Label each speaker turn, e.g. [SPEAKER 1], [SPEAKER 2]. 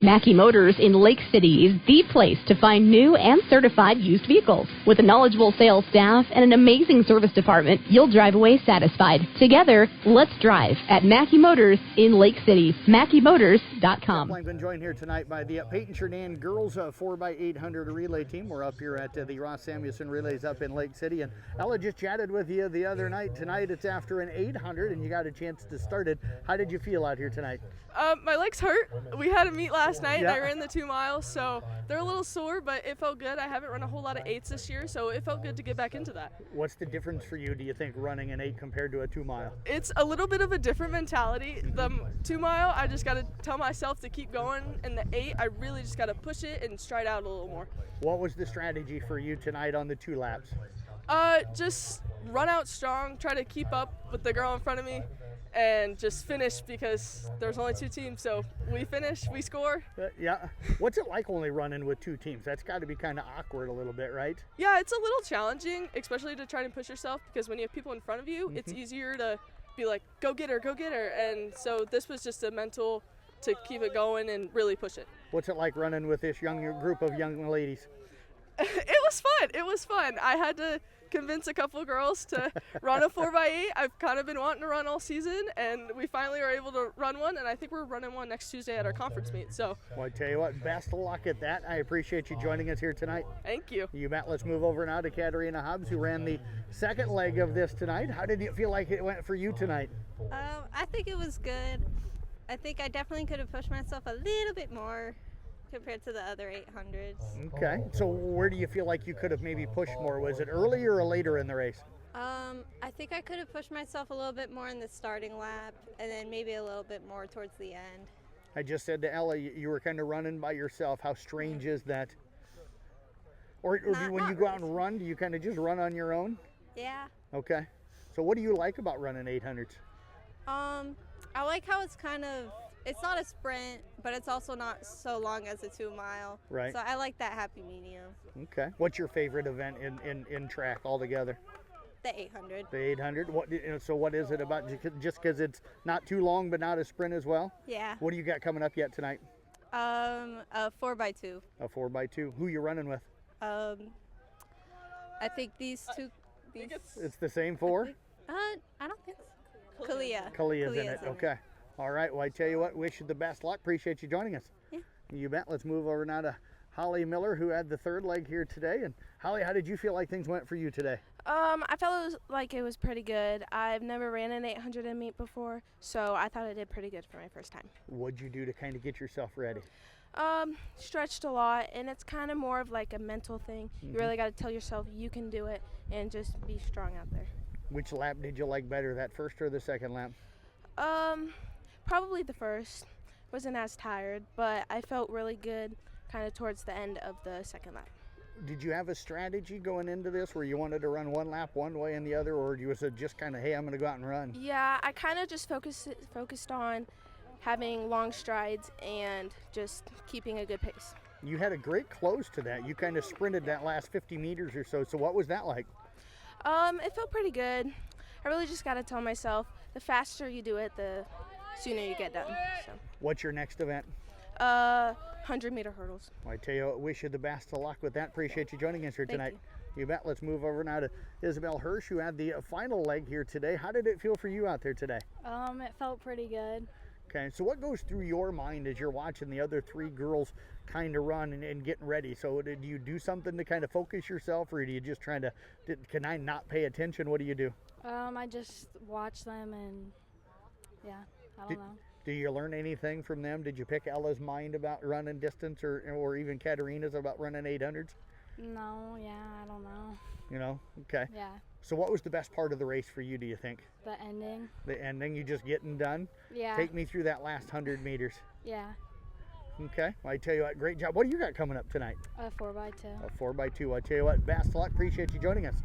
[SPEAKER 1] Mackey Motors in Lake City is the place to find new and certified used vehicles. With a knowledgeable sales staff and an amazing service department, you'll drive away satisfied. Together, let's drive at Mackey Motors in Lake City. MackeyMotors.com.
[SPEAKER 2] I've been joined here tonight by the Paton Churdan girls 4x800 relay team. We're up here at the Ross Samuelson Relays up in Lake City. And Ella just chatted with you the other night. Tonight it's after an 800 and you got a chance to start it. How did you feel out here tonight?
[SPEAKER 3] My legs hurt. We had a meet last night, and I ran the 2 miles, so they're a little sore, but it felt good. I haven't run a whole lot of 8s this year, so it felt good to get back into that.
[SPEAKER 2] What's the difference for you, do you think, running an 8 compared to a 2 mile?
[SPEAKER 3] It's a little bit of a different mentality. The 2 mile, I just got to tell myself to keep going, and the 8, I really just got to push it and stride out a little more.
[SPEAKER 2] What was the strategy for you tonight on the 2 laps?
[SPEAKER 3] Just run out strong, try to keep up with the girl in front of me, and just finish because there's only 2 teams, so we finish, we score.
[SPEAKER 2] Yeah. What's it like only running with 2 teams? That's got to be kind of awkward a little bit, right?
[SPEAKER 3] Yeah, it's a little challenging, especially to try to push yourself, because when you have people in front of you, it's easier to be like, go get her, and so this was just a mental to keep it going and really push it.
[SPEAKER 2] What's it like running with this young group of young ladies?
[SPEAKER 3] It was fun. I had to convince a couple girls to run a 4x8. I've kind of been wanting to run all season, and we finally were able to run one, and I think we're running one next Tuesday at our conference meet. So,
[SPEAKER 2] well, I tell you what, best of luck at that. I appreciate you joining us here tonight.
[SPEAKER 3] Thank you.
[SPEAKER 2] You bet. Let's move over now to Caterina Hobbs, who ran the second leg of this tonight. How did it feel like it went for you tonight?
[SPEAKER 4] I think it was good. I think I definitely could have pushed myself a little bit more compared to the other 800s.
[SPEAKER 2] Okay, so where do you feel like you could have maybe pushed more? Was it earlier or later in the race?
[SPEAKER 4] I think I could have pushed myself a little bit more in the starting lap, and then maybe a little bit more towards the end.
[SPEAKER 2] I just said to Ella, you were kind of running by yourself. How strange is that? Or when you go out and run, do you kind of just run on your own?
[SPEAKER 4] Yeah.
[SPEAKER 2] Okay. So what do you like about running 800s?
[SPEAKER 4] I like how it's it's not a sprint, but it's also not so long as a 2 mile.
[SPEAKER 2] Right.
[SPEAKER 4] So I like that happy medium.
[SPEAKER 2] Okay. What's your favorite event in track altogether?
[SPEAKER 4] The 800.
[SPEAKER 2] The 800. So what is it about? Just because it's not too long, but not a sprint as well?
[SPEAKER 4] Yeah.
[SPEAKER 2] What do you got coming up yet tonight?
[SPEAKER 4] A 4x2.
[SPEAKER 2] A 4x2. Who you running with?
[SPEAKER 4] I think these two.
[SPEAKER 2] It's the same 4?
[SPEAKER 4] I don't think so.
[SPEAKER 2] Kalia's in it. Okay. All right. Well, I tell you what, wish you the best luck. Appreciate you joining us.
[SPEAKER 4] Yeah.
[SPEAKER 2] You bet. Let's move over now to Holly Miller, who had the 3rd leg here today. And Holly, how did you feel like things went for you today?
[SPEAKER 5] I felt like it was pretty good. I've never ran an 800 in meet before, so I thought I did pretty good for my first time.
[SPEAKER 2] What'd you do to kind of get yourself ready?
[SPEAKER 5] Stretched a lot, and it's kind of more of like a mental thing. You really got to tell yourself you can do it and just be strong out there.
[SPEAKER 2] Which lap did you like better, that first or the second lap?
[SPEAKER 5] Probably the first. Wasn't as tired, but I felt really good kind of towards the end of the second lap.
[SPEAKER 2] Did you have a strategy going into this where you wanted to run one lap one way and the other, or you was just kind of, hey, I'm going to go out and run?
[SPEAKER 5] Yeah, I kind of just focused on having long strides and just keeping a good pace.
[SPEAKER 2] You had a great close to that. You kind of sprinted that last 50 meters or so. So what was that like?
[SPEAKER 5] It felt pretty good. I really just got to tell myself the faster you do it, the sooner you get done. So.
[SPEAKER 2] What's your next event?
[SPEAKER 5] 100-meter hurdles.
[SPEAKER 2] Well, I tell you what, wish you the best of luck with that. Appreciate you joining us here tonight. You bet. Let's move over now to Isabella Hirsch, who had the final leg here today. How did it feel for you out there today?
[SPEAKER 6] It felt pretty good.
[SPEAKER 2] Okay, so what goes through your mind as you're watching the other 3 girls kind of run and getting ready? So do you do something to kind of focus yourself, or do you just try to, can I not pay attention? What do you do?
[SPEAKER 6] I just watch them and, yeah, I don't know.
[SPEAKER 2] Do you learn anything from them? Did you pick Ella's mind about running distance or even Caterina's about running 800s?
[SPEAKER 6] No, yeah, I don't know.
[SPEAKER 2] You know? Okay.
[SPEAKER 6] Yeah.
[SPEAKER 2] So what was the best part of the race for you, do you think?
[SPEAKER 6] The ending.
[SPEAKER 2] The ending, you just getting done?
[SPEAKER 6] Yeah.
[SPEAKER 2] Take me through that last 100 meters.
[SPEAKER 6] Yeah.
[SPEAKER 2] Okay. Well, I tell you what, great job. What do you got coming up tonight?
[SPEAKER 6] A 4x2.
[SPEAKER 2] A 4x2. I tell you what, best of luck. Appreciate you joining us.